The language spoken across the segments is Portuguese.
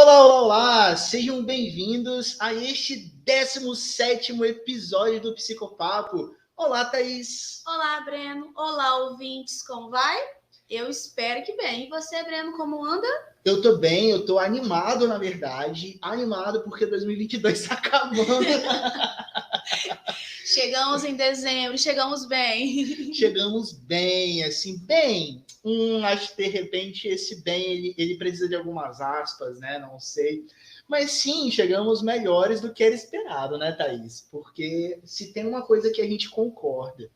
Olá, olá, olá! Sejam bem-vindos a este 17º episódio do Psicopapo. Olá, Thaís! Olá, Breno! Olá, ouvintes! Como vai? Eu espero que bem. E você, Breno, como anda? Eu tô bem, eu tô animado, na verdade. Animado porque 2022 tá acabando. Chegamos em dezembro, chegamos bem. Chegamos bem, assim, bem. Acho que de repente esse bem, ele precisa de algumas aspas, né? Não sei. Mas sim, chegamos melhores do que era esperado, né, Thaís? Porque se tem uma coisa que a gente concorda,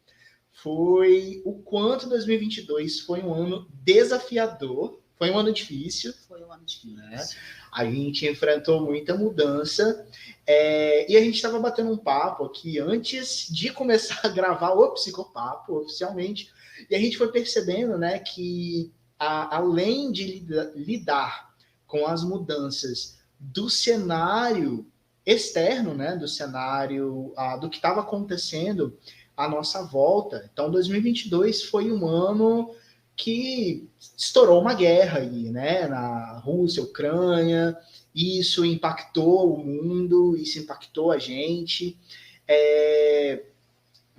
foi o quanto 2022 foi um ano desafiador, foi um ano difícil. Foi um ano difícil. Né? A gente enfrentou muita mudança e a gente estava batendo um papo aqui antes de começar a gravar o Psicopapo oficialmente, e a gente foi percebendo, né, que além de lidar com as mudanças do cenário externo, né, do cenário do que estava acontecendo à nossa volta. Então, 2022 foi um ano que estourou uma guerra aí, né, na Rússia, Ucrânia, isso impactou o mundo, isso impactou a gente.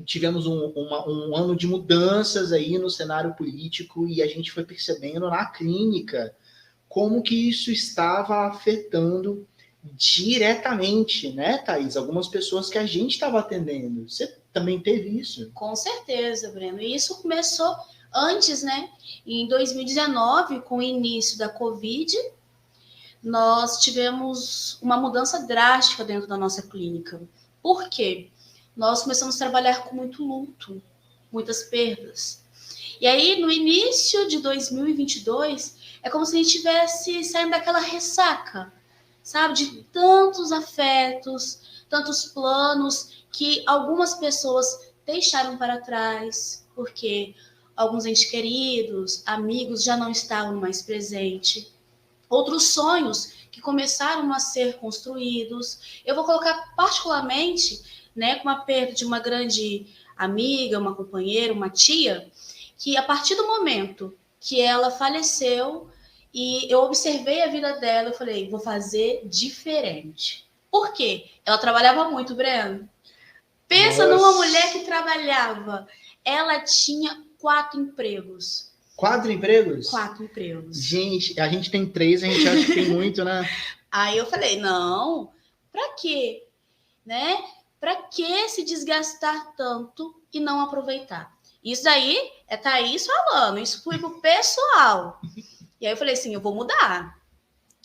Tivemos um ano de mudanças aí no cenário político e a gente foi percebendo na clínica como que isso estava afetando diretamente, né, Thaís? Algumas pessoas que a gente estava atendendo. Você também teve isso? Com certeza, Breno. E isso começou antes, né? Em 2019, com o início da Covid, nós tivemos uma mudança drástica dentro da nossa clínica. Por quê? Nós começamos a trabalhar com muito luto, muitas perdas. E aí, no início de 2022, é como se a gente estivesse saindo daquela ressaca, sabe? De tantos afetos, tantos planos que algumas pessoas deixaram para trás, porque alguns entes queridos, amigos já não estavam mais presentes. Outros sonhos que começaram a ser construídos. Eu vou colocar particularmente, né, com a perda de uma grande amiga, uma companheira, uma tia, que a partir do momento que ela faleceu e eu observei a vida dela, eu falei, vou fazer diferente. Por quê? Ela trabalhava muito, Breno. Pensa numa mulher que trabalhava. Ela tinha 4 empregos. 4 empregos? 4 empregos. Gente, a gente tem 3, a gente acha que tem muito, né? Aí eu falei, não, pra quê? Né? Pra que se desgastar tanto e não aproveitar? Isso daí é Thaís falando, isso foi pro pessoal. E aí eu falei assim, eu vou mudar.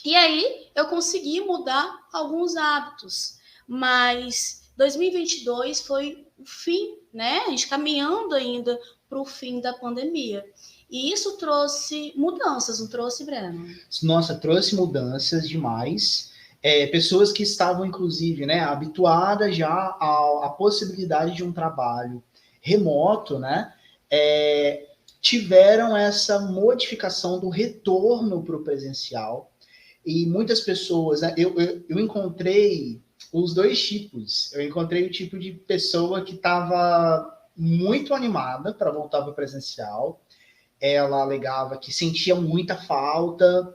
E aí eu consegui mudar alguns hábitos, mas 2022 foi o fim, né? A gente caminhando ainda para o fim da pandemia. E isso trouxe mudanças, não trouxe, Breno? Nossa, trouxe mudanças demais. Pessoas que estavam, inclusive, né, habituadas já à possibilidade de um trabalho remoto, né, tiveram essa modificação do retorno para o presencial. E muitas pessoas, né, eu encontrei os 2 tipos. Eu encontrei o tipo de pessoa que estava muito animada para voltar para o presencial. Ela alegava que sentia muita falta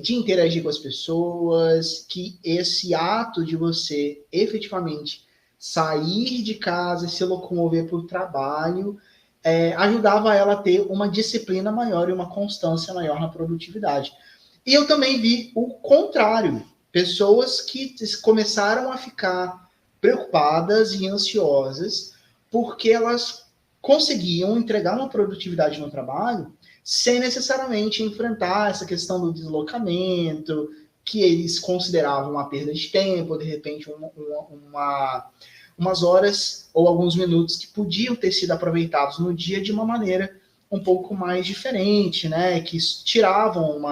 de interagir com as pessoas, que esse ato de você efetivamente sair de casa e se locomover para o trabalho ajudava ela a ter uma disciplina maior e uma constância maior na produtividade. E eu também vi o contrário, pessoas que começaram a ficar preocupadas e ansiosas porque elas conseguiam entregar uma produtividade no trabalho sem necessariamente enfrentar essa questão do deslocamento, que eles consideravam uma perda de tempo, de repente umas horas ou alguns minutos que podiam ter sido aproveitados no dia de uma maneira um pouco mais diferente, né? Que tiravam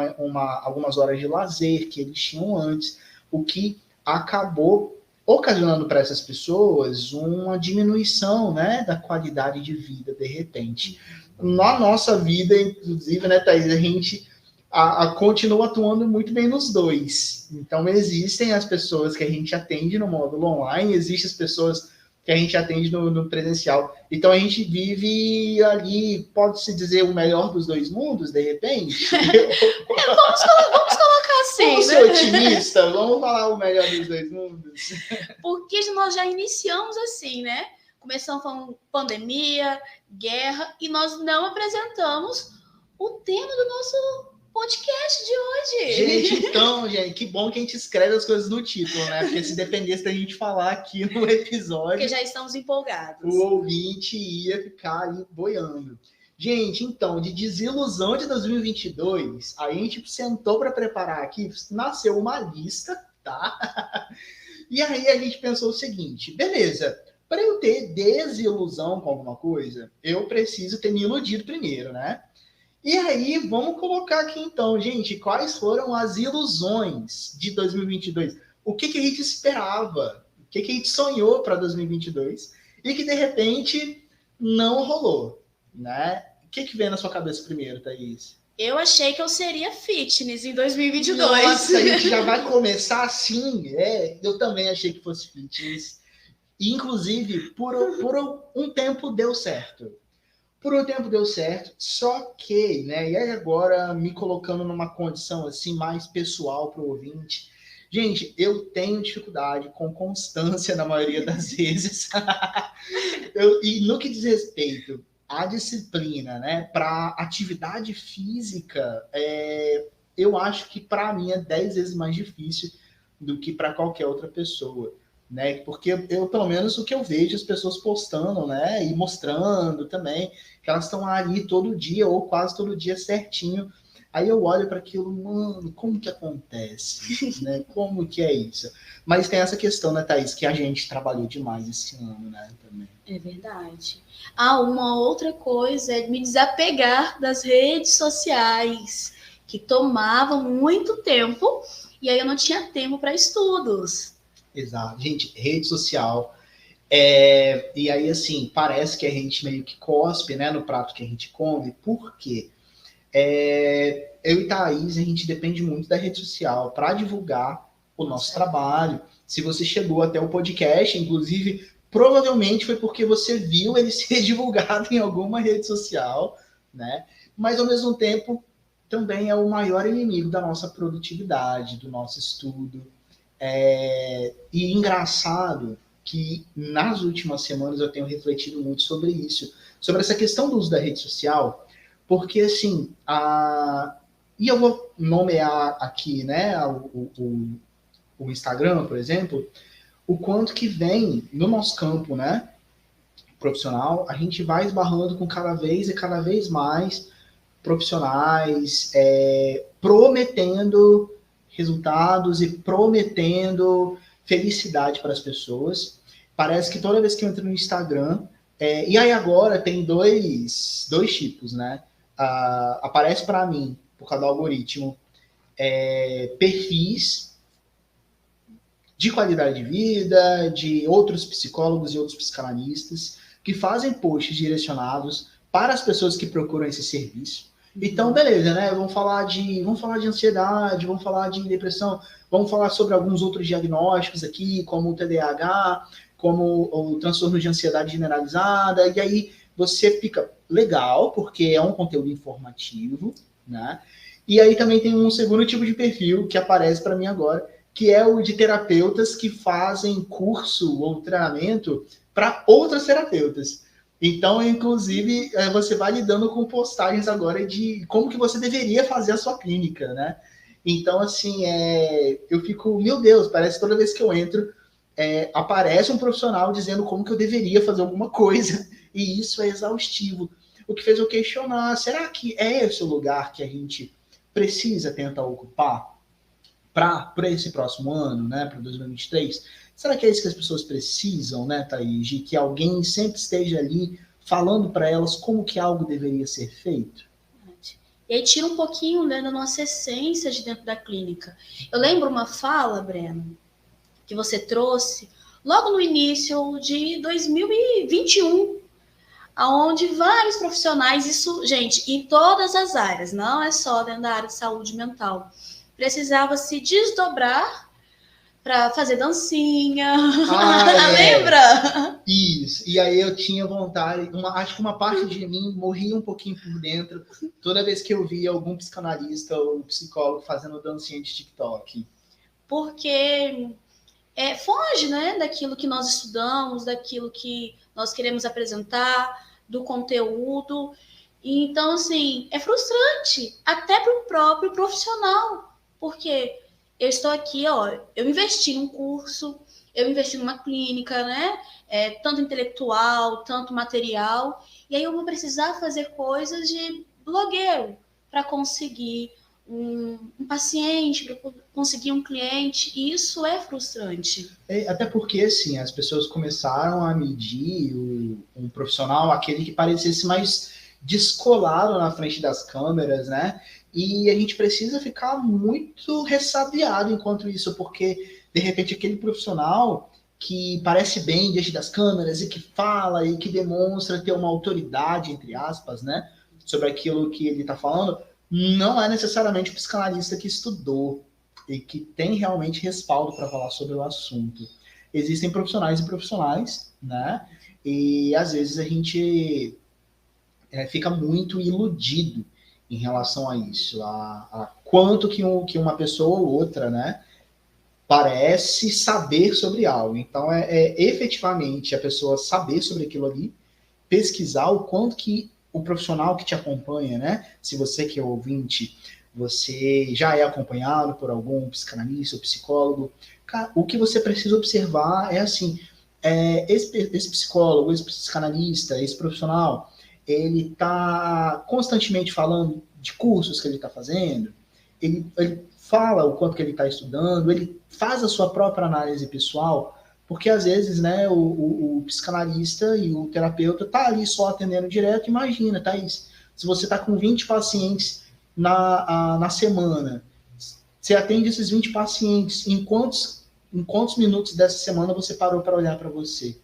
algumas horas de lazer que eles tinham antes, o que acabou ocasionando para essas pessoas uma diminuição, né, da qualidade de vida, de repente. Na nossa vida, inclusive, né, Thaís, a gente continua atuando muito bem nos 2. Então, existem as pessoas que a gente atende no módulo online, existem as pessoas que a gente atende no presencial. Então, a gente vive ali, pode-se dizer, o melhor dos 2 mundos, de repente? Vamos colocar assim, vamos né? otimista, vamos falar o melhor dos dois mundos. Porque nós já iniciamos assim, né? Começamos falando pandemia, guerra, e nós não apresentamos o tema do nosso podcast de hoje. Gente, então, gente, que bom que a gente escreve as coisas no título, né? Porque se dependesse da gente falar aqui no episódio... Porque já estamos empolgados. O ouvinte ia ficar ali boiando. Gente, então, de desilusão de 2022, a gente sentou para preparar aqui, nasceu uma lista, tá? E aí a gente pensou o seguinte, beleza, para eu ter desilusão com alguma coisa, eu preciso ter me iludido primeiro, né? E aí, vamos colocar aqui então, gente, quais foram as ilusões de 2022? O que a gente esperava? O que a gente sonhou para 2022? E que, de repente, não rolou, né? O que vem na sua cabeça primeiro, Thaís? Eu achei que eu seria fitness em 2022. Nossa, a gente já vai começar assim? Eu também achei que fosse fitness. E, inclusive, por um tempo deu certo. Por um tempo deu certo, só que, né? E aí agora, me colocando numa condição assim mais pessoal para o ouvinte, gente, eu tenho dificuldade com constância na maioria das vezes. E no que diz respeito à disciplina, né? Para atividade física, eu acho que para mim é 10 vezes mais difícil do que para qualquer outra pessoa. Né? Porque eu, pelo menos, o que eu vejo as pessoas postando, né? E mostrando também, que elas estão ali todo dia, ou quase todo dia certinho. Aí eu olho para aquilo, mano, como que acontece? Né? Como que é isso? Mas tem essa questão, né, Thaís, que a gente trabalhou demais esse ano, né? Também. É verdade. Uma outra coisa é me desapegar das redes sociais, que tomavam muito tempo, e aí eu não tinha tempo para estudos. Exato. Gente, rede social. E aí, assim, parece que a gente meio que cospe, né, no prato que a gente come. Por quê? Eu e Thaís, a gente depende muito da rede social para divulgar o nosso trabalho. Se você chegou até o podcast, inclusive, provavelmente foi porque você viu ele ser divulgado em alguma rede social, né? Mas, ao mesmo tempo, também é o maior inimigo da nossa produtividade, do nosso estudo. E engraçado que nas últimas semanas eu tenho refletido muito sobre isso, sobre essa questão do uso da rede social, porque assim, e eu vou nomear aqui, né, o Instagram, por exemplo, o quanto que vem no nosso campo, né, profissional, a gente vai esbarrando com cada vez mais profissionais prometendo resultados e prometendo felicidade para as pessoas. Parece que toda vez que eu entro no Instagram, e aí agora tem dois tipos, né? Aparece para mim, por causa do algoritmo, perfis de qualidade de vida, de outros psicólogos e outros psicanalistas, que fazem posts direcionados para as pessoas que procuram esse serviço. Então, beleza, né? Vamos falar de ansiedade, vamos falar de depressão, vamos falar sobre alguns outros diagnósticos aqui, como o TDAH, como o transtorno de ansiedade generalizada, e aí você fica legal, porque é um conteúdo informativo, né? E aí também tem um segundo tipo de perfil que aparece para mim agora, que é o de terapeutas que fazem curso ou treinamento para outras terapeutas. Então, inclusive, você vai lidando com postagens agora de como que você deveria fazer a sua clínica, né? Então, assim, eu fico, meu Deus, parece que toda vez que eu entro, aparece um profissional dizendo como que eu deveria fazer alguma coisa, e isso é exaustivo. O que fez eu questionar, será que é esse o lugar que a gente precisa tentar ocupar para esse próximo ano, né, para 2023? Será que é isso que as pessoas precisam, né, Thaís? De que alguém sempre esteja ali falando para elas como que algo deveria ser feito? E aí tira um pouquinho, né, da nossa essência de dentro da clínica. Eu lembro uma fala, Breno, que você trouxe logo no início de 2021, onde vários profissionais, isso, gente, em todas as áreas, não é só dentro da área de saúde mental, precisava se desdobrar para fazer dancinha. Lembra? Isso. E aí eu tinha vontade, acho que uma parte de mim morria um pouquinho por dentro toda vez que eu via algum psicanalista ou psicólogo fazendo dancinha de TikTok. porque foge, né, daquilo que nós estudamos, daquilo que nós queremos apresentar, do conteúdo. Então, assim, é frustrante até para o próprio profissional, porque eu estou aqui, ó, eu investi num curso, eu investi numa clínica, né, tanto intelectual, tanto material, e aí eu vou precisar fazer coisas de blogueiro para conseguir um paciente, para conseguir um cliente, e isso é frustrante. Até porque, assim, as pessoas começaram a medir um profissional, aquele que parecesse mais descolado na frente das câmeras, né? E a gente precisa ficar muito ressabiado enquanto isso, porque, de repente, aquele profissional que parece bem diante das câmeras e que fala e que demonstra ter uma autoridade, entre aspas, né? Sobre aquilo que ele está falando, não é necessariamente o psicanalista que estudou e que tem realmente respaldo para falar sobre o assunto. Existem profissionais e profissionais, né? E às vezes a gente fica muito iludido em relação a isso, a quanto que uma pessoa ou outra, né, parece saber sobre algo. Então, efetivamente a pessoa saber sobre aquilo ali, pesquisar o quanto que o profissional que te acompanha, né, se você que é ouvinte, você já é acompanhado por algum psicanalista ou psicólogo, o que você precisa observar é assim, esse psicólogo, esse psicanalista, esse profissional, ele está constantemente falando de cursos que ele está fazendo, ele fala o quanto que ele está estudando, ele faz a sua própria análise pessoal, porque às vezes, né, o psicanalista e o terapeuta tá ali só atendendo direto. Imagina, Thaís, se você está com 20 pacientes na semana, você atende esses 20 pacientes, em quantos minutos dessa semana você parou para olhar para você?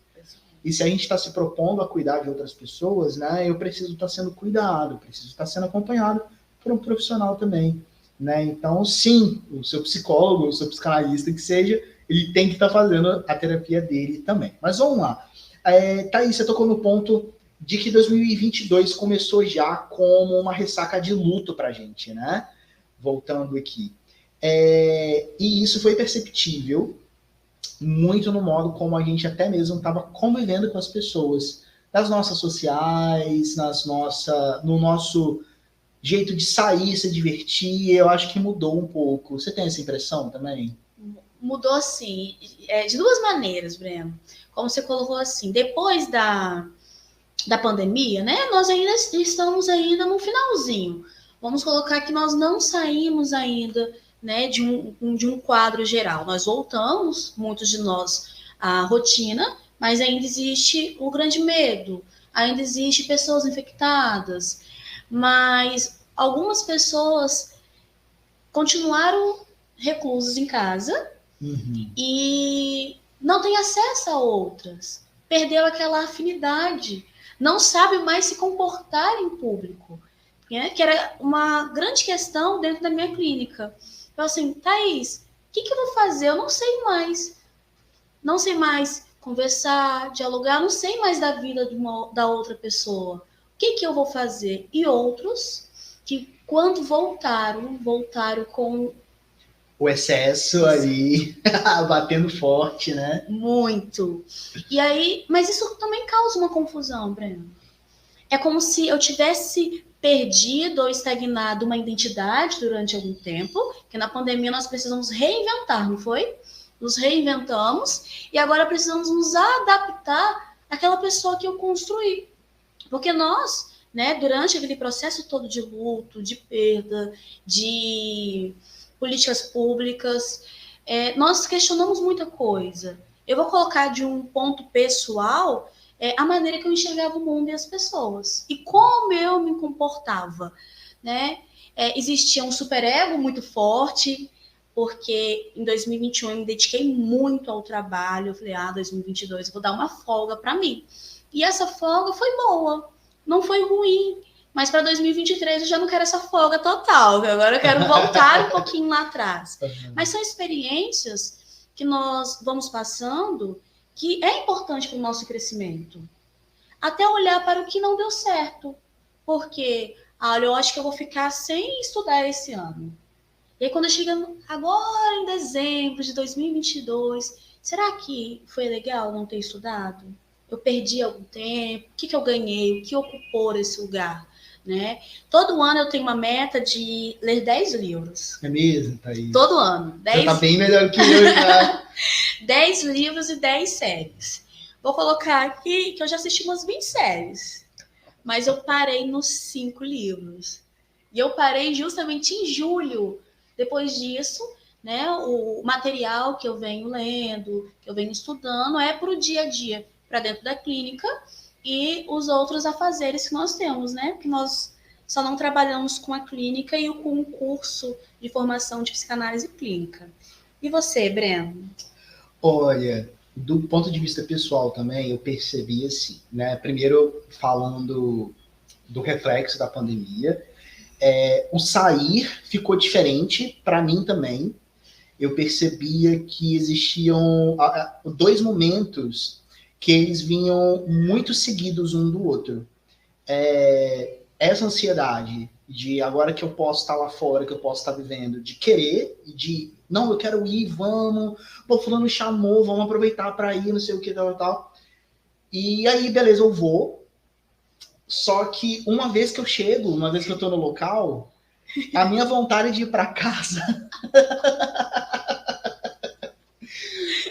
E se a gente está se propondo a cuidar de outras pessoas, né, eu preciso estar sendo cuidado, preciso estar sendo acompanhado por um profissional também, né? Então, sim, o seu psicólogo, o seu psicanalista, que seja, ele tem que estar fazendo a terapia dele também. Mas vamos lá. Thaís, você tocou no ponto de que 2022 começou já como uma ressaca de luto para a gente, né? Voltando aqui. E isso foi perceptível muito no modo como a gente até mesmo estava convivendo com as pessoas, nas nossas sociais, no nosso jeito de sair, se divertir. Eu acho que mudou um pouco. Você tem essa impressão também? Mudou, sim, de duas maneiras, Breno. Como você colocou assim, depois da pandemia, né, nós ainda estamos ainda no finalzinho. Vamos colocar que nós não saímos ainda, né, de um quadro geral. Nós voltamos, muitos de nós, à rotina, mas ainda existe o grande medo, ainda existe pessoas infectadas, mas algumas pessoas continuaram reclusas em casa e não tem acesso a outras. Perdeu aquela afinidade, não sabe mais se comportar em público, né? Que era uma grande questão dentro da minha clínica. Eu assim, Thaís, o que eu vou fazer? Eu não sei mais. Não sei mais conversar, dialogar, não sei mais da vida da outra pessoa. O que eu vou fazer? E outros que, quando voltaram com o excesso ali, batendo forte, né? Muito. E aí, mas isso também causa uma confusão, Breno. É como se eu tivesse perdido ou estagnado uma identidade durante algum tempo, que na pandemia nós precisamos reinventar, não foi? Nos reinventamos e agora precisamos nos adaptar àquela pessoa que eu construí. Porque nós, né, durante aquele processo todo de luto, de perda, de políticas públicas, nós questionamos muita coisa. Eu vou colocar de um ponto pessoal a maneira que eu enxergava o mundo e as pessoas. E como eu me comportava, né? Existia um superego muito forte, porque em 2021 eu me dediquei muito ao trabalho. Eu falei, 2022 eu vou dar uma folga para mim. E essa folga foi boa, não foi ruim. Mas para 2023 eu já não quero essa folga total, agora eu quero voltar um pouquinho lá atrás. Mas são experiências que nós vamos passando que é importante para o nosso crescimento. Até olhar para o que não deu certo. Porque, olha, eu acho que eu vou ficar sem estudar esse ano. E aí, quando eu chego agora em dezembro de 2022, será que foi legal não ter estudado? Eu perdi algum tempo? O que eu ganhei? O que ocupou esse lugar? Né? Todo ano eu tenho uma meta de ler 10 livros. É mesmo, Thaís? Todo ano. 10... Você tá bem melhor que eu já. 10 livros e 10 séries. Vou colocar aqui que eu já assisti umas 20 séries. Mas eu parei nos 5 livros. E eu parei justamente em julho. Depois disso, né, o material que eu venho lendo, que eu venho estudando, é para o dia a dia, para dentro da clínica, e os outros afazeres que nós temos, né? Que nós só não trabalhamos com a clínica e com o curso de formação de psicanálise clínica. E você, Breno? Olha, do ponto de vista pessoal também, eu percebi assim, né? Primeiro, falando do reflexo da pandemia, o sair ficou diferente para mim também. Eu percebia que existiam dois momentos que eles vinham muito seguidos um do outro. Essa ansiedade de agora que eu posso estar lá fora, que eu posso estar vivendo, de querer, de não, eu quero ir, vamos, pô, fulano chamou, vamos aproveitar para ir, não sei o que, tal. E aí, beleza, eu vou. Só que uma vez que eu chego, uma vez que eu tô no local, a minha vontade de ir para casa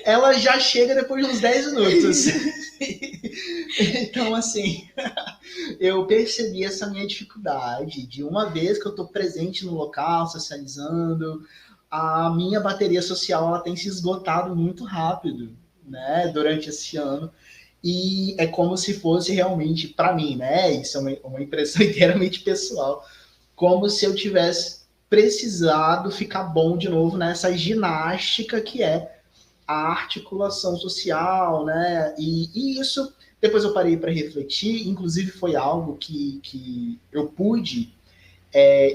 ela já chega depois de uns 10 minutos. Então, assim, eu percebi essa minha dificuldade de uma vez que eu estou presente no local, socializando, a minha bateria social ela tem se esgotado muito rápido, né, durante esse ano. E é como se fosse realmente, para mim, né, isso é uma impressão inteiramente pessoal, como se eu tivesse precisado ficar bom de novo nessa ginástica que é a articulação social, né? E isso, depois eu parei para refletir, inclusive foi algo que eu pude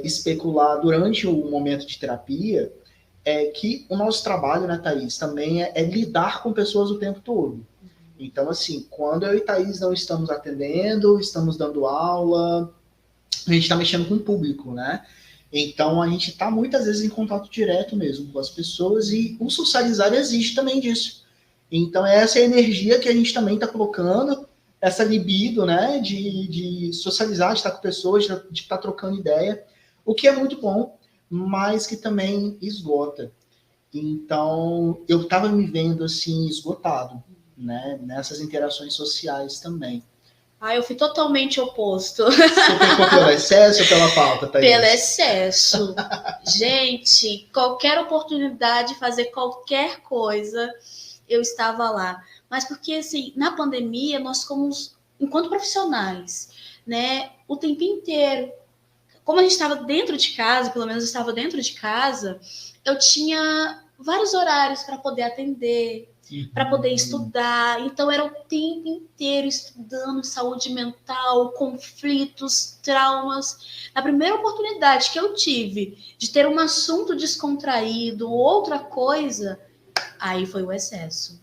especular durante o momento de terapia, que o nosso trabalho, né, Thaís, também é lidar com pessoas o tempo todo. Então, assim, quando eu e Thaís não estamos atendendo, estamos dando aula, a gente está mexendo com o público, né? Então, a gente está muitas vezes em contato direto mesmo com as pessoas e o socializar exige também disso. Então, é essa energia que a gente também está colocando, essa libido, né, de socializar, de estar com pessoas, de estar trocando ideia, o que é muito bom, mas que também esgota. Então, eu estava me vendo, assim, esgotado, né, nessas interações sociais também. Eu fui totalmente oposto. Você ficou pelo excesso ou pela falta, Thaís? Pelo excesso. Gente, qualquer oportunidade de fazer qualquer coisa, eu estava lá. Mas porque, assim, na pandemia, nós fomos, enquanto profissionais, né, o tempo inteiro. Como a gente estava dentro de casa, pelo menos eu estava dentro de casa, eu tinha vários horários para poder atender, para poder estudar. Então, era o tempo inteiro estudando saúde mental, conflitos, traumas. Na primeira oportunidade que eu tive de ter um assunto descontraído, outra coisa, aí foi o excesso.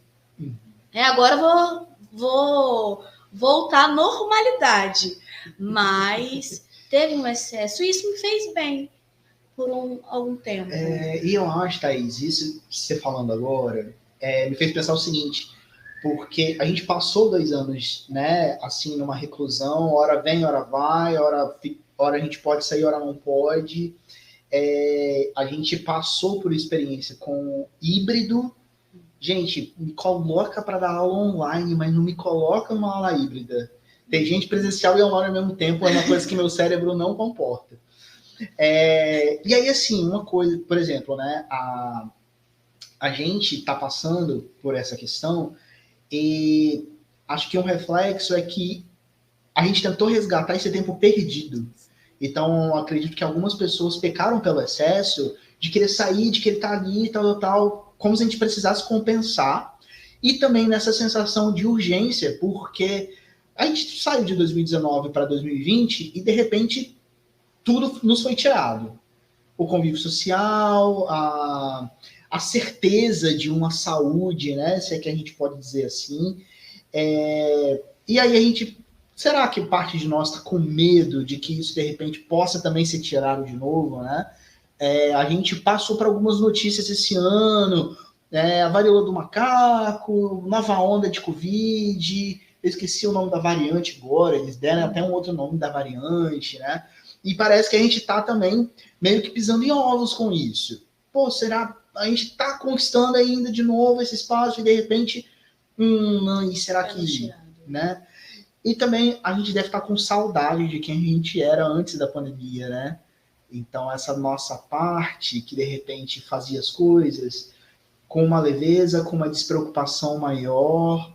Agora eu vou voltar à normalidade, mas teve um excesso e isso me fez bem por algum tempo. E eu acho, Thaís, isso que você falando agora, me fez pensar o seguinte, porque a gente passou 2 anos, né, assim, numa reclusão, hora vem, hora vai, hora a gente pode sair, hora não pode. A gente passou por experiência com híbrido. Gente, me coloca para dar aula online, mas não me coloca numa aula híbrida. Tem gente presencial e online ao mesmo tempo, é uma coisa que meu cérebro não comporta. E aí, assim, uma coisa, por exemplo, né, a gente está passando por essa questão e acho que um reflexo é que a gente tentou resgatar esse tempo perdido. Então, acredito que algumas pessoas pecaram pelo excesso de querer sair, de querer estar ali, tal, como se a gente precisasse compensar. E também nessa sensação de urgência, porque a gente saiu de 2019 para 2020 e, de repente, tudo nos foi tirado. O convívio social, a certeza de uma saúde, né? Se é que a gente pode dizer assim. E aí a gente... Será que parte de nós está com medo de que isso, de repente, possa também ser tirado de novo, né? A gente passou por algumas notícias esse ano, a varíola do macaco, nova onda de Covid, eu esqueci o nome da variante agora, eles deram até um outro nome da variante, né? E parece que a gente está também meio que pisando em ovos com isso. Pô, será a gente está conquistando ainda de novo esse espaço e de repente, e será que, né? E também a gente deve estar com saudade de quem a gente era antes da pandemia, né? Então, essa nossa parte que de repente fazia as coisas com uma leveza, com uma despreocupação maior,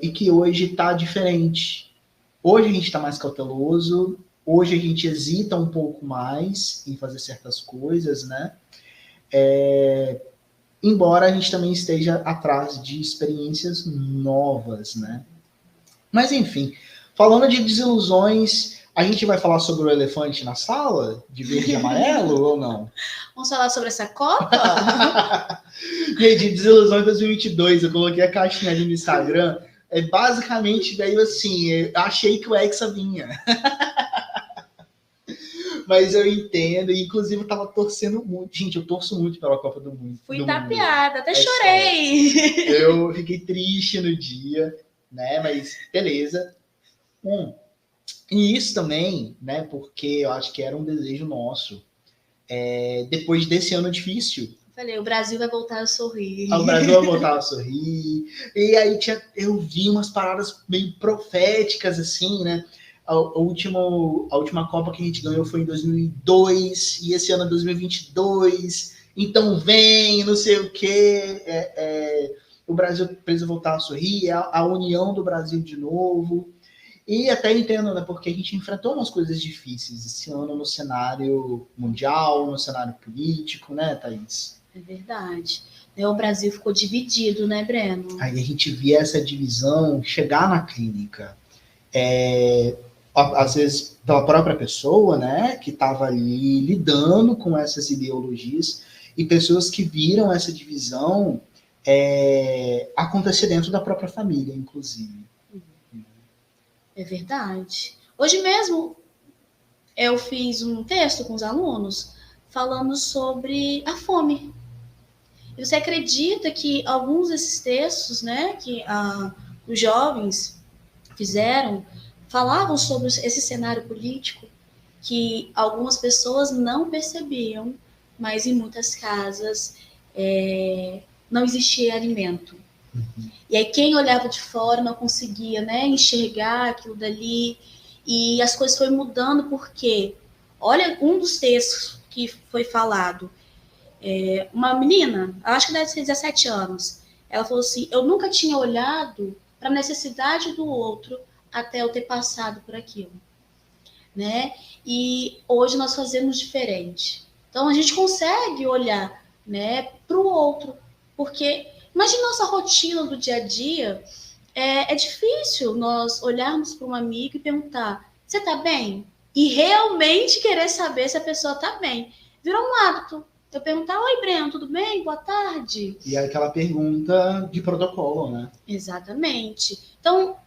e que hoje está diferente. Hoje a gente está mais cauteloso, hoje a gente hesita um pouco mais em fazer certas coisas, né? Embora a gente também esteja atrás de experiências novas, né? Mas enfim, falando de desilusões, a gente vai falar sobre o elefante na sala, de verde e amarelo, ou não? Vamos falar sobre essa Copa? Gente, desilusões 2022, eu coloquei a caixinha ali no Instagram, basicamente veio assim, eu achei que o Hexa vinha. Mas eu entendo, e inclusive eu tava torcendo muito. Gente, eu torço muito pela Copa do Mundo. Fui tapeada, até chorei. Eu fiquei triste no dia, né? Mas beleza. E isso também, né? Porque eu acho que era um desejo nosso. Depois desse ano difícil. Falei, o Brasil vai voltar a sorrir. O Brasil vai voltar a sorrir. E aí eu vi umas paradas meio proféticas, assim, né? A última Copa que a gente ganhou foi em 2002, e esse ano é 2022, então vem, não sei o quê, o Brasil precisa voltar a sorrir, a união do Brasil de novo, e até entendo, né, porque a gente enfrentou umas coisas difíceis esse ano no cenário mundial, no cenário político, né, Thaís? É verdade. O Brasil ficou dividido, né, Breno? Aí a gente via essa divisão chegar na clínica, às vezes pela própria pessoa, né, que estava ali lidando com essas ideologias, e pessoas que viram essa divisão acontecer dentro da própria família, inclusive. É verdade. Hoje mesmo eu fiz um texto com os alunos falando sobre a fome. E você acredita que alguns desses textos, né, que os jovens fizeram, falavam sobre esse cenário político que algumas pessoas não percebiam, mas em muitas casas não existia alimento. E aí quem olhava de fora não conseguia, né, enxergar aquilo dali, e as coisas foram mudando porque, olha, um dos textos que foi falado, uma menina, acho que deve ser 17 anos, ela falou assim, eu nunca tinha olhado para a necessidade do outro até eu ter passado por aquilo, né? E hoje nós fazemos diferente. Então a gente consegue olhar, né, para o outro, porque imagine nossa rotina do dia a dia, é difícil nós olharmos para um amigo e perguntar, você tá bem? E realmente querer saber se a pessoa tá bem. Virou um hábito. Eu perguntar, oi, Breno, tudo bem? Boa tarde. E é aquela pergunta de protocolo, né? Exatamente. Então,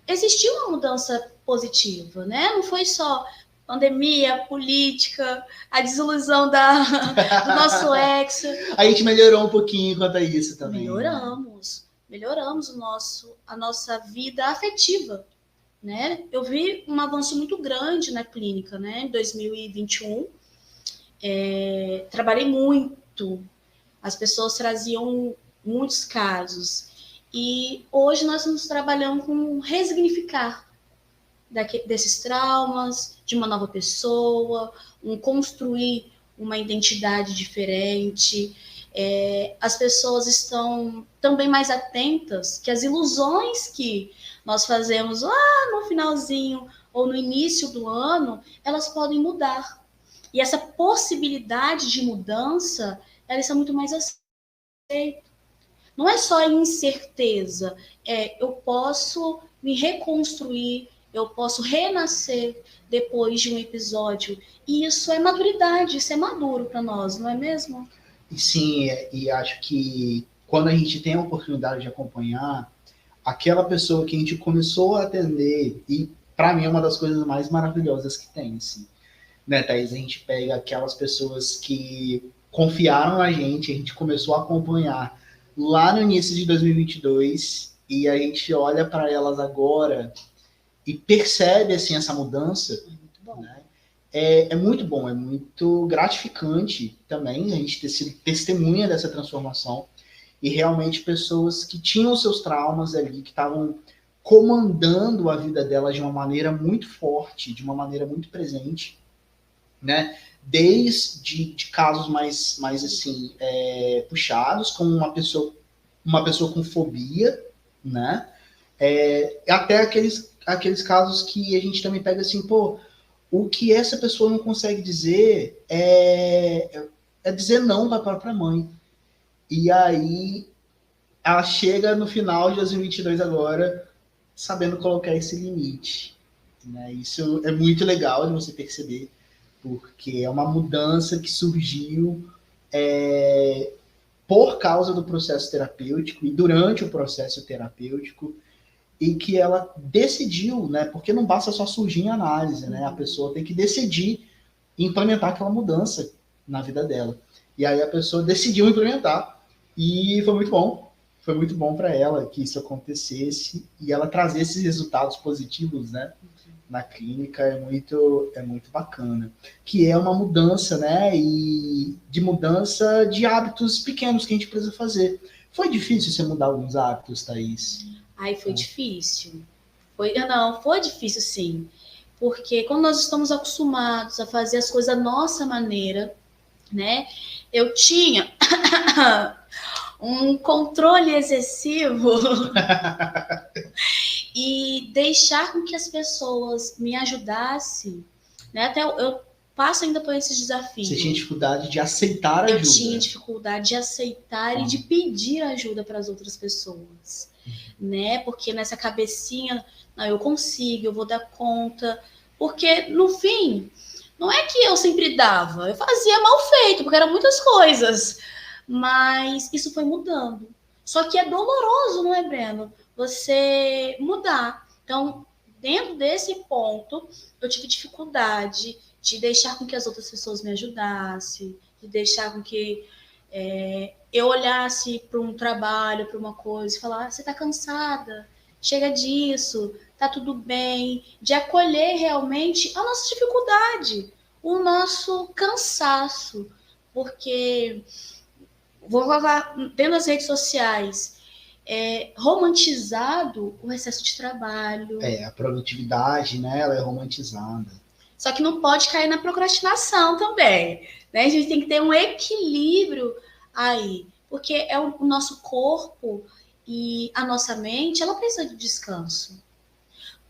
existiu uma mudança positiva, né? Não foi só pandemia, política, a desilusão do nosso ex. A gente melhorou um pouquinho quanto a isso também. Melhoramos a nossa vida afetiva, né? Eu vi um avanço muito grande na clínica, né? Em 2021, trabalhei muito, as pessoas traziam muitos casos, e hoje nós estamos trabalhando com resignificar desses traumas, de uma nova pessoa, construir uma identidade diferente. As pessoas estão também mais atentas que as ilusões que nós fazemos lá no finalzinho ou no início do ano, elas podem mudar. E essa possibilidade de mudança, ela está muito mais aceita. Não é só incerteza, eu posso me reconstruir, eu posso renascer depois de um episódio. E isso é maturidade, isso é maduro para nós, não é mesmo? Sim, e acho que quando a gente tem a oportunidade de acompanhar aquela pessoa que a gente começou a atender, e para mim é uma das coisas mais maravilhosas que tem, assim, né, Thaís? A gente pega aquelas pessoas que confiaram na gente, a gente começou a acompanhar lá no início de 2022 e a gente olha para elas agora e percebe assim essa mudança, Muito bom. né? É muito bom, é muito gratificante também a gente ter sido testemunha dessa transformação e realmente pessoas que tinham seus traumas ali, que estavam comandando a vida delas de uma maneira muito forte, de uma maneira muito presente, né? Desde de casos mais assim, puxados, como uma pessoa com fobia, né? Até aqueles casos que a gente também pega assim, pô, o que essa pessoa não consegue dizer é dizer não para a própria mãe. E aí ela chega no final de 2022 agora, sabendo colocar esse limite. Né? Isso é muito legal de você perceber, porque é uma mudança que surgiu por causa do processo terapêutico e durante o processo terapêutico, e que ela decidiu, né? Porque não basta só surgir em análise, né? A pessoa tem que decidir implementar aquela mudança na vida dela. E aí a pessoa decidiu implementar e foi muito bom. Foi muito bom para ela que isso acontecesse e ela trazer esses resultados positivos, né? Na clínica é muito bacana. Que é uma mudança, né? E de mudança de hábitos pequenos que a gente precisa fazer. Foi difícil você mudar alguns hábitos, Thaís? Aí foi difícil. Foi difícil sim. Porque quando nós estamos acostumados a fazer as coisas da nossa maneira, né? Eu tinha um controle excessivo e deixar com que as pessoas me ajudassem, né? Até eu passo ainda por esses desafios. Você tinha dificuldade de aceitar ajuda? Eu tinha dificuldade de aceitar e de pedir ajuda para as outras pessoas, né? Porque nessa cabecinha, não, eu consigo, eu vou dar conta. Porque, no fim, não é que eu sempre dava, eu fazia mal feito, porque eram muitas coisas. Mas isso foi mudando. Só que é doloroso, não é, Breno? Você mudar. Então, dentro desse ponto, eu tive dificuldade de deixar com que as outras pessoas me ajudassem, de deixar com que eu olhasse para um trabalho, para uma coisa, e falar: você está cansada, chega disso, tá tudo bem, de acolher realmente a nossa dificuldade, o nosso cansaço, porque vou colocar dentro das redes sociais, romantizado o excesso de trabalho. A produtividade, né, ela é romantizada. Só que não pode cair na procrastinação também, né? A gente tem que ter um equilíbrio aí, porque é o nosso corpo e a nossa mente, ela precisa de descanso.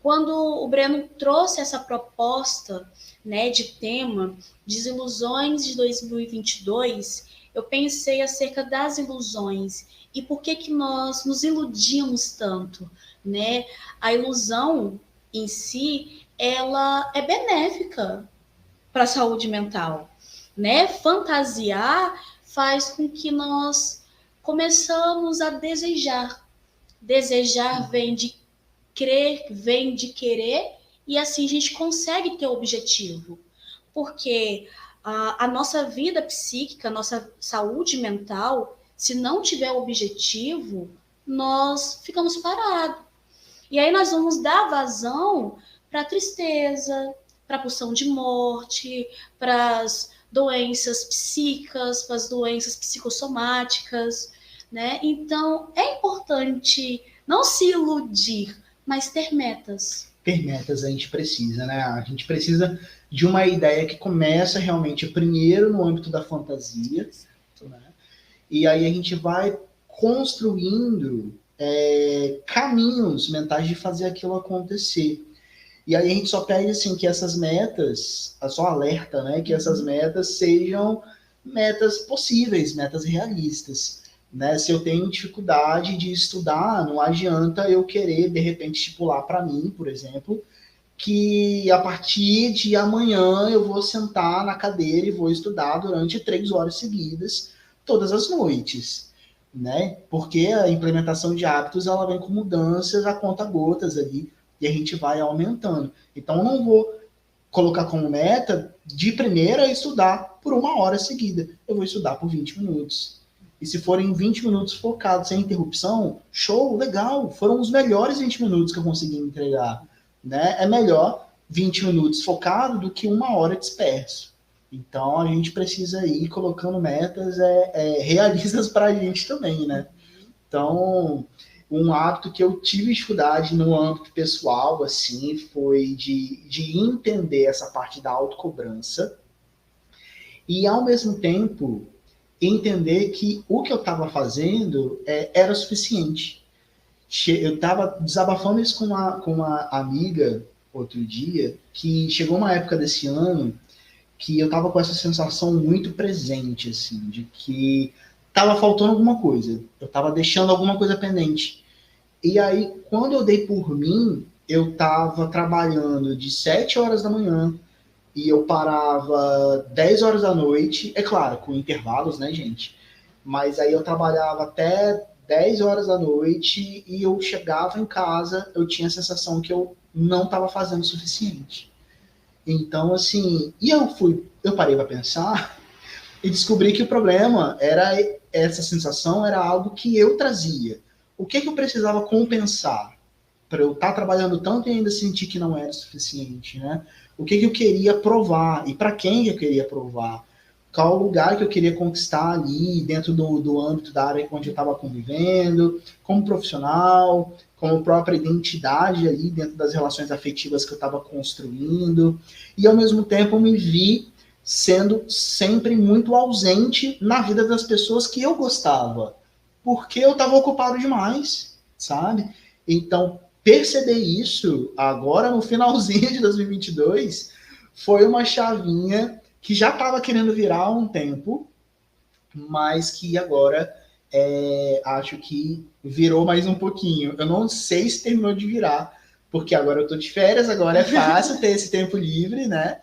Quando o Breno trouxe essa proposta, né, de tema Desilusões de 2022, eu pensei acerca das ilusões e por que nós nos iludimos tanto, né? A ilusão em si, ela é benéfica para a saúde mental, né? Fantasiar faz com que nós começamos a desejar. Desejar vem de crer, vem de querer, e assim a gente consegue ter o objetivo. Porque a nossa vida psíquica, a nossa saúde mental, se não tiver objetivo, nós ficamos parados. E aí nós vamos dar vazão para a tristeza, para a pulsão de morte, para as doenças psíquicas, para as doenças psicossomáticas, né? Então, é importante não se iludir, mas ter metas. Ter metas a gente precisa, né? A gente precisa de uma ideia que começa realmente primeiro no âmbito da fantasia, né? E aí a gente vai construindo caminhos mentais de fazer aquilo acontecer. E aí a gente só pede assim que essas metas, só alerta, né? Que essas metas sejam metas possíveis, metas realistas. Né? Se eu tenho dificuldade de estudar, não adianta eu querer, de repente, estipular para mim, por exemplo, que a partir de amanhã eu vou sentar na cadeira e vou estudar durante 3 horas seguidas, todas as noites. Né? Porque a implementação de hábitos ela vem com mudanças a conta gotas ali, e a gente vai aumentando. Então, eu não vou colocar como meta, de primeira, estudar por 1 hora seguida. Eu vou estudar por 20 minutos. E se forem 20 minutos focados, sem interrupção, show, legal. Foram os melhores 20 minutos que eu consegui entregar. Né? É melhor 20 minutos focado do que 1 hora disperso. Então, a gente precisa ir colocando metas realistas para a gente também, né? Então, um hábito que eu tive dificuldade no âmbito pessoal, assim, foi de entender essa parte da autocobrança e, ao mesmo tempo, entender que o que eu estava fazendo era suficiente. Eu estava desabafando isso com uma amiga outro dia, que chegou uma época desse ano que eu estava com essa sensação muito presente, assim, de que estava faltando alguma coisa, eu estava deixando alguma coisa pendente. E aí, quando eu dei por mim, eu estava trabalhando de 7 horas da manhã e eu parava 10 horas da noite, é claro, com intervalos, né, gente? Mas aí eu trabalhava até 10 horas da noite e eu chegava em casa, eu tinha a sensação que eu não estava fazendo o suficiente. Então, assim, eu parei para pensar e descobri que o problema era essa sensação, era algo que eu trazia. O que eu precisava compensar para eu estar trabalhando tanto e ainda sentir que não era suficiente, né? O que eu queria provar e para quem eu queria provar? Qual o lugar que eu queria conquistar ali dentro do âmbito da área onde eu estava convivendo, como profissional, como própria identidade ali dentro das relações afetivas que eu estava construindo. E, ao mesmo tempo, eu me vi sendo sempre muito ausente na vida das pessoas que eu gostava, porque eu estava ocupado demais, sabe? Então, perceber isso agora no finalzinho de 2022 foi uma chavinha que já estava querendo virar há um tempo, mas que agora acho que virou mais um pouquinho. Eu não sei se terminou de virar, porque agora eu estou de férias, agora é fácil ter esse tempo livre, né?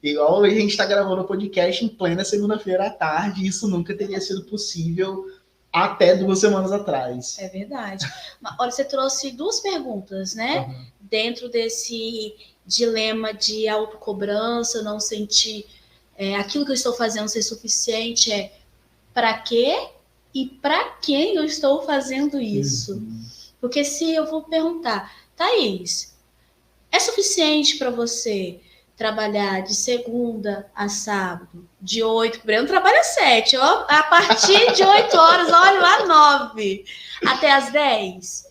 Igual a gente está gravando o podcast em plena segunda-feira à tarde, isso nunca teria sido possível até 2 semanas atrás. É verdade. Olha, você trouxe 2 perguntas, né? Uhum. Dentro desse dilema de autocobrança, não sentir aquilo que eu estou fazendo ser suficiente, para quê e para quem eu estou fazendo isso? Uhum. Porque se eu vou perguntar, Thaís, é suficiente para você trabalhar de segunda a sábado, de 8, o Breno trabalha 7, ó, a partir de 8 horas, olha lá, 9, até as 10?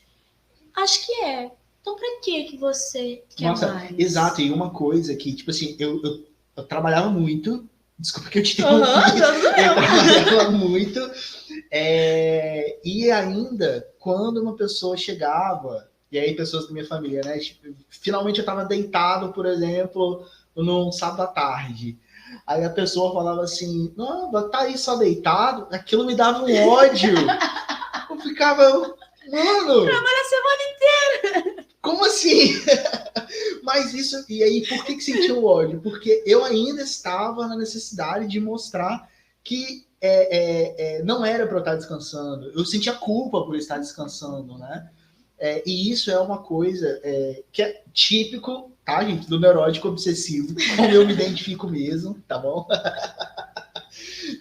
Acho que é. Então, para que você quer mais? Exato, e uma coisa que, tipo assim, eu trabalhava muito, desculpa que eu te interrompi, eu trabalhava muito, e ainda, quando uma pessoa chegava, e aí pessoas da minha família, né, tipo, finalmente eu estava deitado, por exemplo, num sábado à tarde, aí a pessoa falava assim, não, tá aí só deitado, aquilo me dava um ódio, eu ficava, mano... Trabalha a semana inteira! Como assim? Mas isso, e aí, por que sentiu o ódio? Porque eu ainda estava na necessidade de mostrar que não era para eu estar descansando. Eu sentia culpa por estar descansando, né? E isso é uma coisa que é típico, tá, gente, do neurótico obsessivo, como eu me identifico mesmo, tá bom?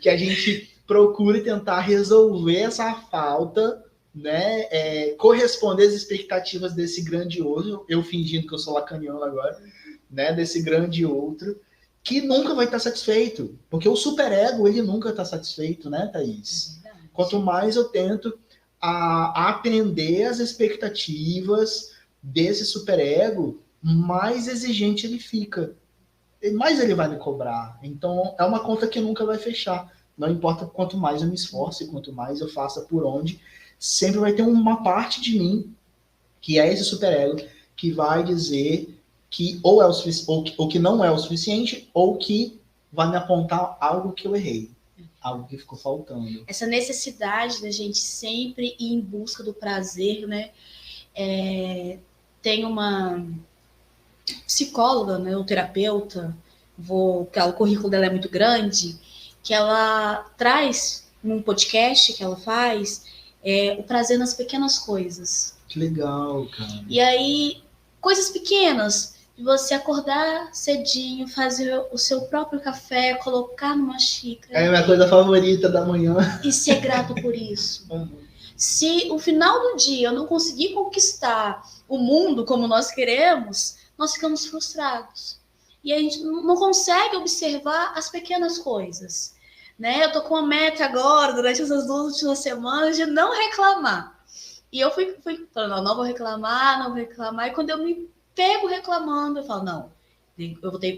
Que a gente procure tentar resolver essa falta, né, corresponder às expectativas desse grande outro, eu fingindo que eu sou lacaniano agora, né, desse grande outro, que nunca vai estar satisfeito, porque o superego, ele nunca está satisfeito, né, Thaís? Quanto mais eu tento atender às expectativas desse superego, mais exigente ele fica, mais ele vai me cobrar. Então, é uma conta que nunca vai fechar. Não importa quanto mais eu me esforce, quanto mais eu faça por onde, sempre vai ter uma parte de mim, que é esse superego, que vai dizer que ou que não é o suficiente, ou que vai me apontar algo que eu errei, algo que ficou faltando. Essa necessidade da gente sempre ir em busca do prazer, né? Tem uma psicóloga, né, ou terapeuta, o currículo dela é muito grande, que ela traz num podcast que ela faz o prazer nas pequenas coisas. Que legal, cara. E aí, coisas pequenas, de você acordar cedinho, fazer o seu próprio café, colocar numa xícara. É a minha coisa favorita da manhã. E ser grato por isso. Se o final do dia eu não conseguir conquistar o mundo como nós queremos, nós ficamos frustrados. E a gente não consegue observar as pequenas coisas. Né? Eu tô com uma meta agora, durante essas 2 últimas semanas, de não reclamar. E eu fui falando, não vou reclamar. E quando eu me pego reclamando, eu falo, não,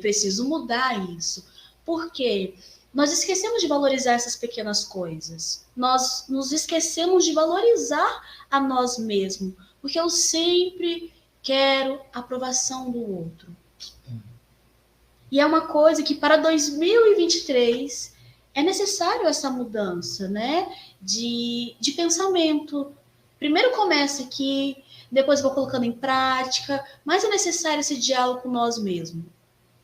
preciso mudar isso. Por quê? Nós esquecemos de valorizar essas pequenas coisas. Nós nos esquecemos de valorizar a nós mesmos. Porque eu sempre quero a aprovação do outro. E é uma coisa que para 2023 é necessário essa mudança, né? De pensamento. Primeiro começa aqui, depois vou colocando em prática, mas é necessário esse diálogo com nós mesmos.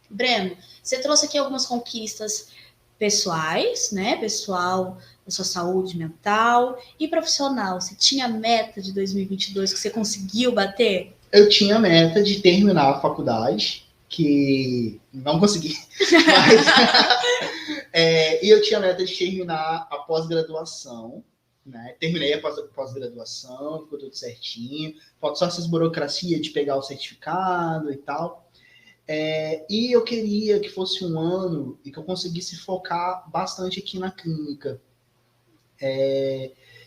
Breno, você trouxe aqui algumas conquistas pessoais, né? Pessoal, da sua saúde mental e profissional. Você tinha meta de 2022 que você conseguiu bater? Eu tinha meta de terminar a faculdade, que não consegui. Mas, e eu tinha meta de terminar a pós-graduação. Né? Terminei a pós-graduação, ficou tudo certinho. Falta só essas burocracias de pegar o certificado e tal. E eu queria que fosse um ano e que eu conseguisse focar bastante aqui na clínica.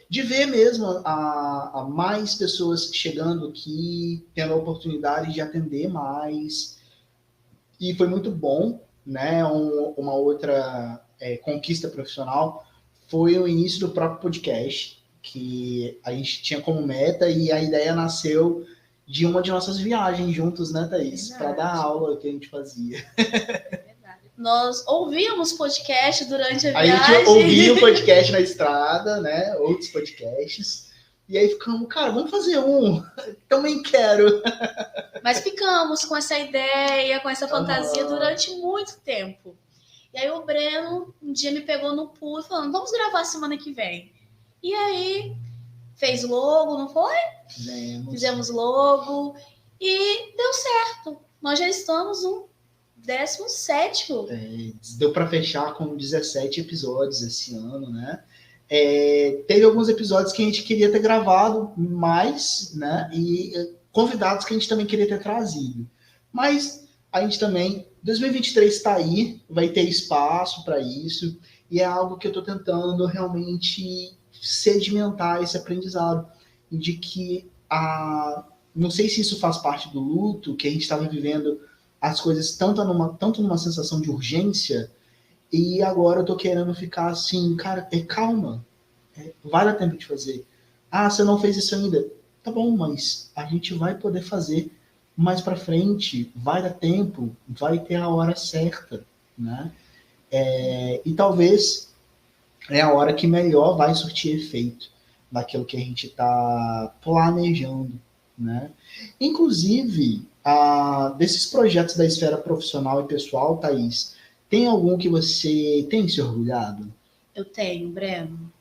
De ver mesmo a mais pessoas chegando aqui, tendo a oportunidade de atender mais. E foi muito bom, né? Uma outra conquista profissional foi o início do próprio podcast, que a gente tinha como meta, e a ideia nasceu de uma de nossas viagens juntos, né, Thaís? Para dar aula que a gente fazia. Nós ouvíamos podcast durante a viagem. A gente ouvia o podcast na estrada, né? Outros podcasts. E aí ficamos, cara, vamos fazer um. Também quero. Mas ficamos com essa ideia, com essa fantasia durante muito tempo. E aí o Breno um dia me pegou no pulo falando, vamos gravar semana que vem. E aí fez logo, não foi? Fizemos logo e deu certo. Nós já estamos no 17º. Deu para fechar com 17 episódios esse ano, né? Teve alguns episódios que a gente queria ter gravado mais, né? E convidados que a gente também queria ter trazido. Mas a gente também... 2023 está aí, vai ter espaço para isso, e é algo que eu estou tentando realmente sedimentar esse aprendizado, de que não sei se isso faz parte do luto, que a gente estava vivendo as coisas tanto numa sensação de urgência, e agora eu estou querendo ficar assim, cara, calma, vai dar tempo de fazer. Você não fez isso ainda? Tá bom, mas a gente vai poder fazer mais para frente, vai dar tempo, vai ter a hora certa, né? E talvez é a hora que melhor vai surtir efeito daquilo que a gente está planejando, né? Inclusive, desses projetos da esfera profissional e pessoal, Thaís, tem algum que você tem se orgulhado? Eu tenho, Breno.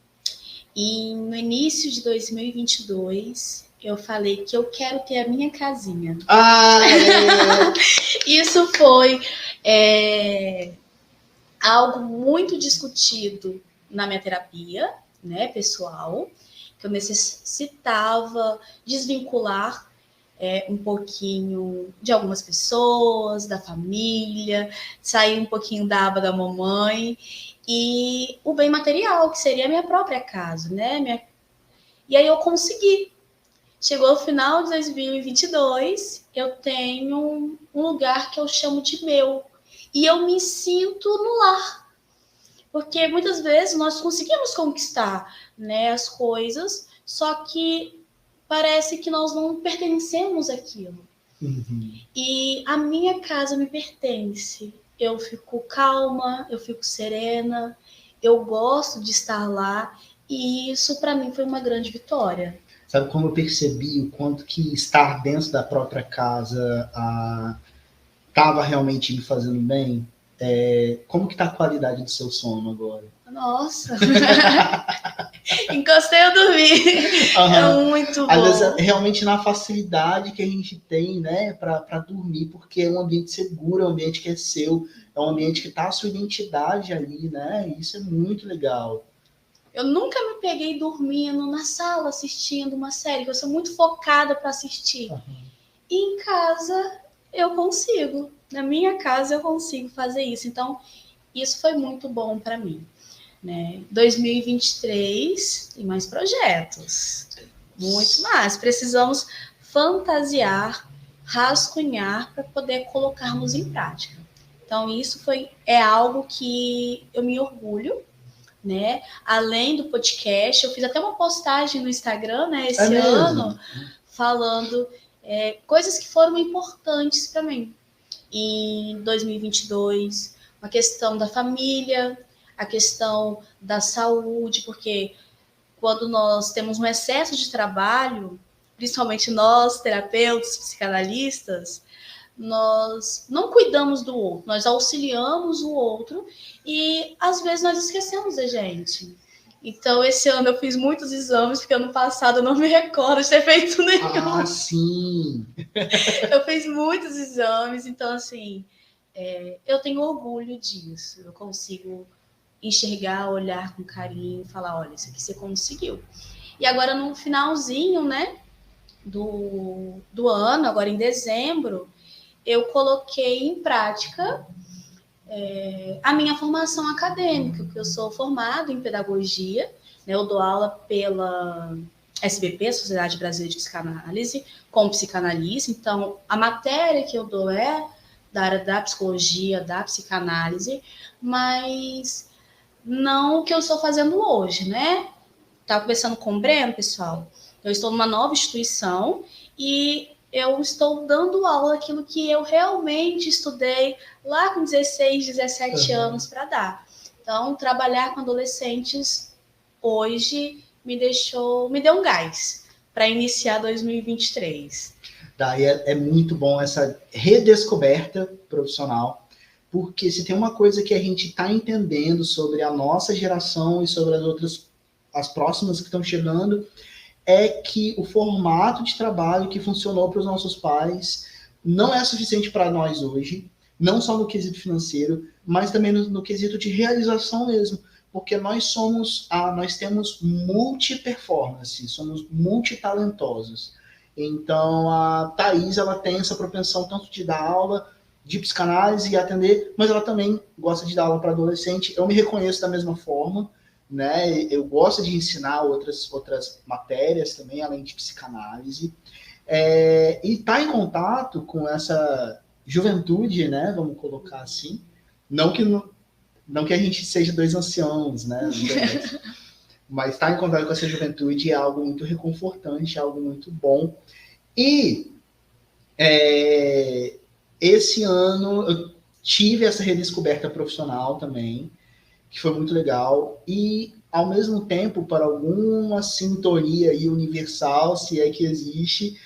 E no início de 2022... eu falei que eu quero ter a minha casinha. Isso foi algo muito discutido na minha terapia, né, pessoal, que eu necessitava desvincular um pouquinho de algumas pessoas, da família, sair um pouquinho da aba da mamãe, e o bem material, que seria a minha própria casa, né? E aí eu consegui. Chegou o final de 2022, eu tenho um lugar que eu chamo de meu. E eu me sinto no lar. Porque muitas vezes nós conseguimos conquistar, né, as coisas, só que parece que nós não pertencemos àquilo. Uhum. E a minha casa me pertence. Eu fico calma, eu fico serena, eu gosto de estar lá. E isso, para mim, foi uma grande vitória. Sabe como eu percebi o quanto que estar dentro da própria casa estava realmente me fazendo bem? Como que tá a qualidade do seu sono agora? Nossa! Encostei, eu dormir. Aham. É muito Às vezes, bom. realmente na facilidade que a gente tem, né, para dormir, porque é um ambiente seguro, é um ambiente que é seu, é um ambiente que tá a sua identidade ali, né? E isso é muito legal. Eu nunca me peguei dormindo na sala assistindo uma série, que eu sou muito focada para assistir. Aham. E em casa eu consigo. Na minha casa eu consigo fazer isso. Então, isso foi muito bom para mim. Né? 2023 tem mais projetos. Muito mais. Precisamos fantasiar, rascunhar para poder colocarmos em prática. Então, isso é algo que eu me orgulho, né? Além do podcast, eu fiz até uma postagem no Instagram, né, É esse ano, mesmo? falando coisas que foram importantes para mim. Em 2022, a questão da família, a questão da saúde, porque quando nós temos um excesso de trabalho, principalmente nós, terapeutas, psicanalistas, nós não cuidamos do outro, nós auxiliamos o outro e às vezes nós esquecemos da gente. Então, esse ano eu fiz muitos exames, porque ano passado eu não me recordo de ter feito nenhum. Ah, sim. Eu fiz muitos exames, então, assim, eu tenho orgulho disso. Eu consigo enxergar, olhar com carinho e falar: olha, isso aqui você conseguiu. E agora, no finalzinho, né, do ano, agora em dezembro, eu coloquei em prática a minha formação acadêmica, porque eu sou formada em pedagogia, né, eu dou aula pela SBP, Sociedade Brasileira de Psicanálise, como psicanalista. Então, a matéria que eu dou é da área da psicologia, da psicanálise, mas não o que eu estou fazendo hoje, né? Estava conversando com o Breno, pessoal. Eu estou numa nova instituição e eu estou dando aula daquilo que eu realmente estudei lá com 16, 17 anos para dar. Então, trabalhar com adolescentes hoje me deu um gás para iniciar 2023. Daí é muito bom essa redescoberta profissional, porque se tem uma coisa que a gente está entendendo sobre a nossa geração e sobre as próximas que estão chegando, é que o formato de trabalho que funcionou para os nossos pais não é suficiente para nós hoje, não só no quesito financeiro, mas também no quesito de realização mesmo, porque nós temos multi-performance, somos multitalentosos. Então, a Thaís, ela tem essa propensão tanto de dar aula de psicanálise e atender, mas ela também gosta de dar aula para adolescente. Eu me reconheço da mesma forma, né? Eu gosto de ensinar outras matérias também, além de psicanálise. E tá em contato com essa juventude, né? Vamos colocar assim. Não que a gente seja dois anciãos, né? Mas estar em contato com essa juventude é algo muito reconfortante, é algo muito bom. E esse ano eu tive essa redescoberta profissional também, que foi muito legal. E, ao mesmo tempo, para alguma sintonia aí universal, se é que existe,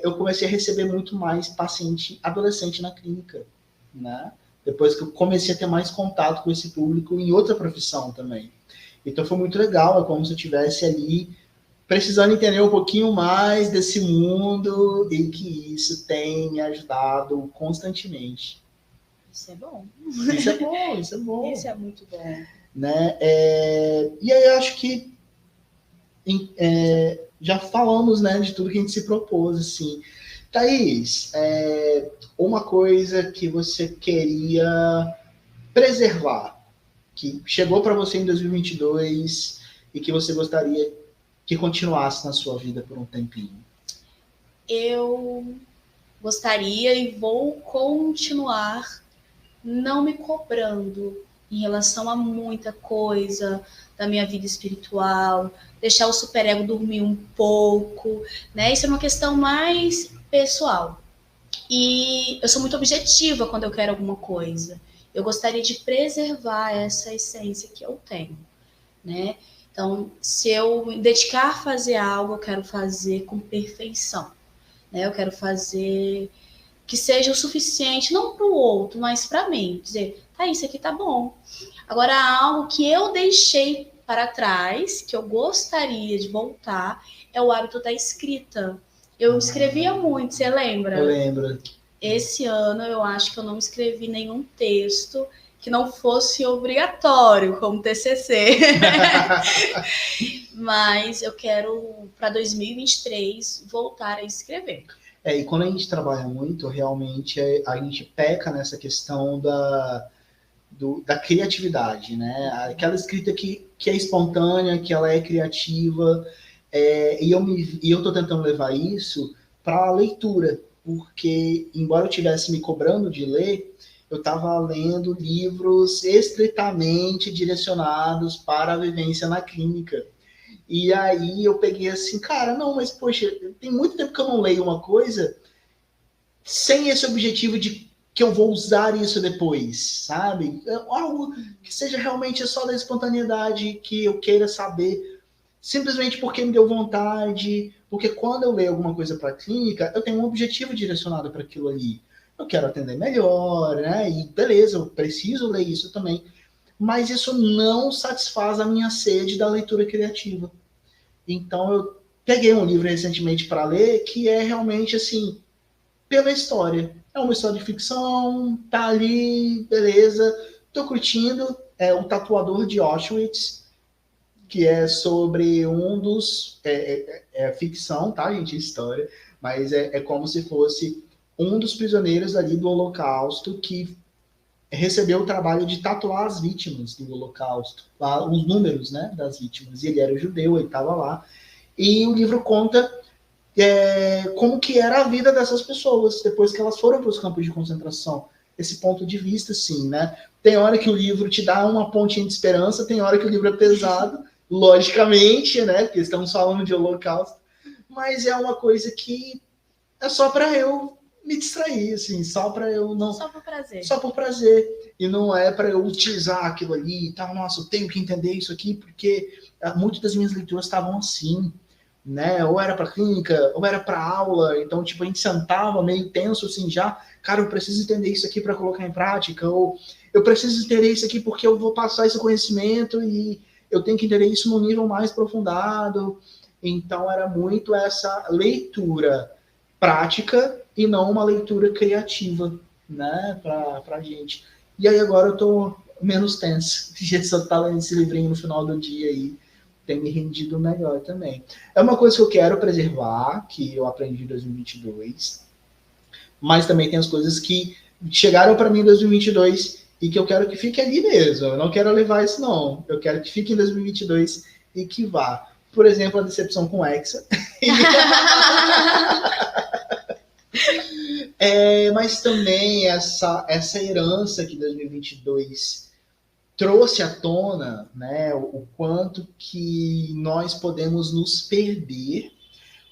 eu comecei a receber muito mais paciente adolescente na clínica, né? Depois que eu comecei a ter mais contato com esse público em outra profissão também. Então foi muito legal, é como se eu estivesse ali precisando entender um pouquinho mais desse mundo e que isso tem me ajudado constantemente. Isso é bom. Isso é bom, isso é bom. Isso é muito bom. Né? E aí eu acho que já falamos, né, de tudo que a gente se propôs, assim. Thaís, uma coisa que você queria preservar, que chegou para você em 2022 e que você gostaria que continuasse na sua vida por um tempinho? Eu gostaria e vou continuar não me cobrando em relação a muita coisa da minha vida espiritual, deixar o superego dormir um pouco, né? Isso é uma questão mais pessoal. E eu sou muito objetiva quando eu quero alguma coisa. Eu gostaria de preservar essa essência que eu tenho, né? Então, se eu me dedicar a fazer algo, eu quero fazer com perfeição, né? Eu quero fazer que seja o suficiente, não para o outro, mas para mim. Dizer, tá, isso aqui tá bom. Agora, algo que eu deixei para trás, que eu gostaria de voltar, é o hábito da escrita. Eu escrevia muito, você lembra? Eu lembro. Esse ano eu acho que eu não escrevi nenhum texto que não fosse obrigatório, como TCC. Mas eu quero, para 2023, voltar a escrever. E quando a gente trabalha muito, realmente a gente peca nessa questão da criatividade, né? Aquela escrita que é espontânea, que ela é criativa, e eu estou tentando levar isso para a leitura, porque, embora eu estivesse me cobrando de ler, eu estava lendo livros estritamente direcionados para a vivência na clínica. E aí eu peguei assim, cara, não, mas poxa, tem muito tempo que eu não leio uma coisa sem esse objetivo de que eu vou usar isso depois, sabe? Algo que seja realmente só da espontaneidade, que eu queira saber, simplesmente porque me deu vontade, porque quando eu leio alguma coisa para a clínica, eu tenho um objetivo direcionado para aquilo ali. Eu quero atender melhor, né? E beleza, eu preciso ler isso também. Mas isso não satisfaz a minha sede da leitura criativa. Então eu peguei um livro recentemente para ler que é realmente assim, pela história. É uma história de ficção, tá ali, beleza, tô curtindo. É O Tatuador de Auschwitz, que é sobre um dos... É ficção, tá, gente? História. Mas é como se fosse um dos prisioneiros ali do Holocausto que recebeu o trabalho de tatuar as vítimas do Holocausto, os números, né, das vítimas. E ele era judeu, ele estava lá. E o livro conta como que era a vida dessas pessoas depois que elas foram para os campos de concentração. Esse ponto de vista, sim, né? Tem hora que o livro te dá uma pontinha de esperança, tem hora que o livro é pesado, logicamente, né? Porque estamos falando de Holocausto, mas é uma coisa que é só para eu me distrair, assim, só para eu não... Só por prazer. Só por prazer. E não é para eu utilizar aquilo ali e tal. Nossa, eu tenho que entender isso aqui, porque muitas das minhas leituras estavam assim, né? Ou era para clínica, ou era para aula. Então, tipo, a gente sentava meio tenso, assim, já. Cara, eu preciso entender isso aqui para colocar em prática. Ou eu preciso entender isso aqui porque eu vou passar esse conhecimento e eu tenho que entender isso num nível mais aprofundado. Então, era muito essa leitura prática e não uma leitura criativa, né, pra gente. E aí agora eu tô menos tenso. Já só tá lendo esse livrinho no final do dia aí, tem me rendido melhor também. É uma coisa que eu quero preservar, que eu aprendi em 2022, mas também tem as coisas que chegaram para mim em 2022 e que eu quero que fique ali mesmo. Eu não quero levar isso, não. Eu quero que fique em 2022 e que vá. Por exemplo, a decepção com Hexa. Mas também essa herança que 2022 trouxe à tona, né, o quanto que nós podemos nos perder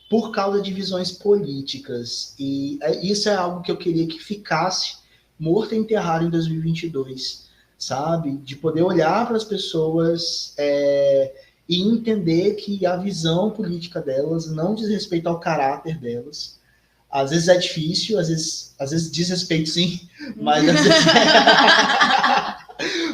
por causa de visões políticas. E isso é algo que eu queria que ficasse morto e enterrado em 2022, sabe? De poder olhar para as pessoas e entender que a visão política delas não diz respeito ao caráter delas. Às vezes é difícil, às vezes diz respeito sim, mas às vezes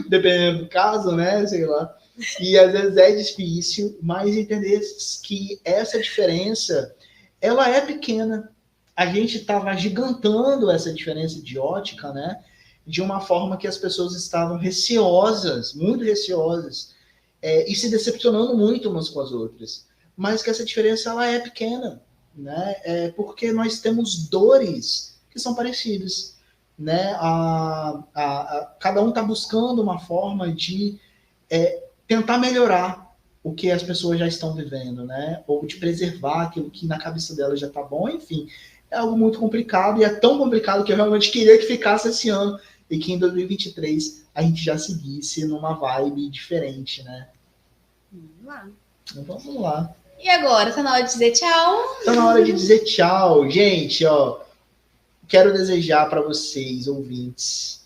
dependendo do caso, né, sei lá. E às vezes é difícil, mas entender que essa diferença, ela é pequena. A gente estava agigantando essa diferença de ótica, né, de uma forma que as pessoas estavam receosas, muito receosas, e se decepcionando muito umas com as outras. Mas que essa diferença, ela é pequena, né, porque nós temos dores que são parecidas, né, cada um está buscando uma forma de tentar melhorar o que as pessoas já estão vivendo, né? Ou de preservar aquilo que na cabeça delas já está bom, enfim. É algo muito complicado, e é tão complicado que eu realmente queria que ficasse esse ano, e que em 2023 a gente já seguisse numa vibe diferente, né? Vamos lá. Então vamos lá. E agora, tá na hora de dizer tchau? Tá na hora de dizer tchau. Gente, ó, quero desejar para vocês, ouvintes,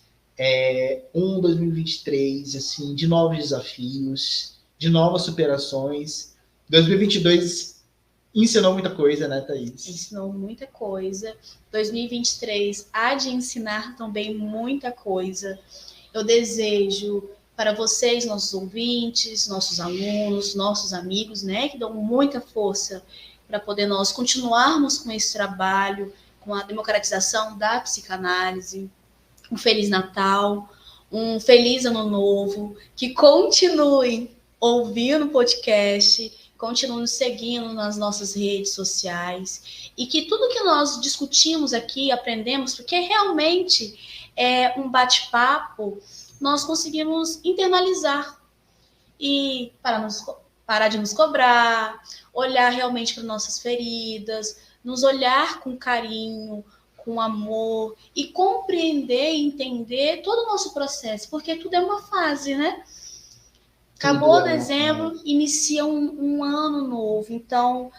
2023, assim, de novos desafios, de novas superações. 2022 ensinou muita coisa, né, Thaís? Ensinou muita coisa. 2023 há de ensinar também muita coisa. Eu desejo para vocês, nossos ouvintes, nossos alunos, nossos amigos, né, que dão muita força para poder nós continuarmos com esse trabalho, com a democratização da psicanálise. Um Feliz Natal, um Feliz Ano Novo, que continuem ouvindo o podcast, continuem nos seguindo nas nossas redes sociais, e que tudo que nós discutimos aqui, aprendemos, porque realmente é um bate-papo, nós conseguimos internalizar e parar de nos cobrar, olhar realmente para nossas feridas, nos olhar com carinho, com amor e compreender e entender todo o nosso processo, porque tudo é uma fase, né? Acabou dezembro, inicia um ano novo, então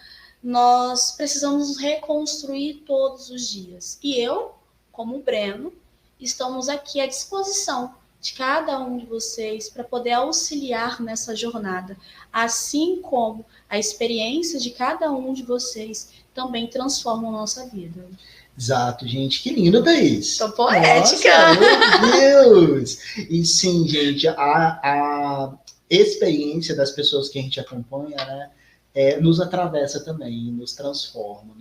nós precisamos reconstruir todos os dias. E eu, como o Breno, estamos aqui à disposição de cada um de vocês para poder auxiliar nessa jornada, assim como a experiência de cada um de vocês também transforma a nossa vida. Exato, gente. Que lindo, Thaís. Tô poética. Nossa, meu Deus. E sim, gente, a experiência das pessoas que a gente acompanha, né, nos atravessa também, nos transforma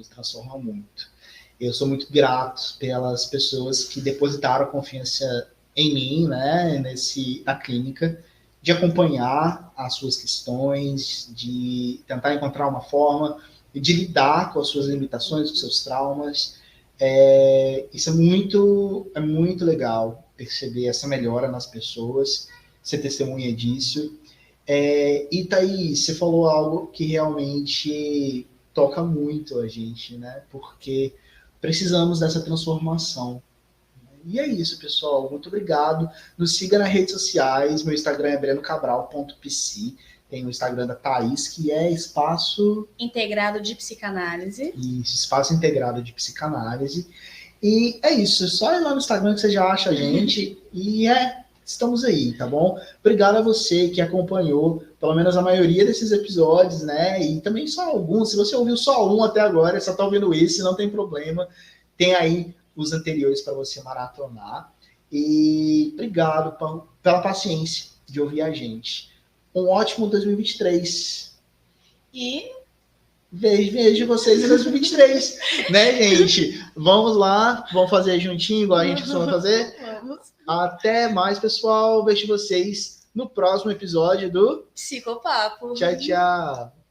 muito. Eu sou muito grato pelas pessoas que depositaram confiança em mim, né, na clínica, de acompanhar as suas questões, de tentar encontrar uma forma de lidar com as suas limitações, com os seus traumas. Isso é muito legal, perceber essa melhora nas pessoas, ser testemunha disso. E Thaís, você falou algo que realmente toca muito a gente, né? Porque precisamos dessa transformação. E é isso, pessoal. Muito obrigado. Nos siga nas redes sociais. Meu Instagram é brenocabral.pc. Tem o Instagram da Thaís, que é Espaço Integrado de Psicanálise. Isso, Espaço Integrado de Psicanálise. E é isso. É só ir lá no Instagram que você já acha a gente. E estamos aí, tá bom? Obrigado a você que acompanhou pelo menos a maioria desses episódios, né? E também só alguns. Se você ouviu só um até agora, só tá ouvindo esse, não tem problema. Tem aí os anteriores para você maratonar. E obrigado pela paciência de ouvir a gente. Um ótimo 2023. E vejo vocês em 2023, né, gente? Vamos lá, vamos fazer juntinho, igual a gente costuma fazer? Vamos. Até mais, pessoal. Vejo vocês no próximo episódio do Psicopapo. Tchau, tchau.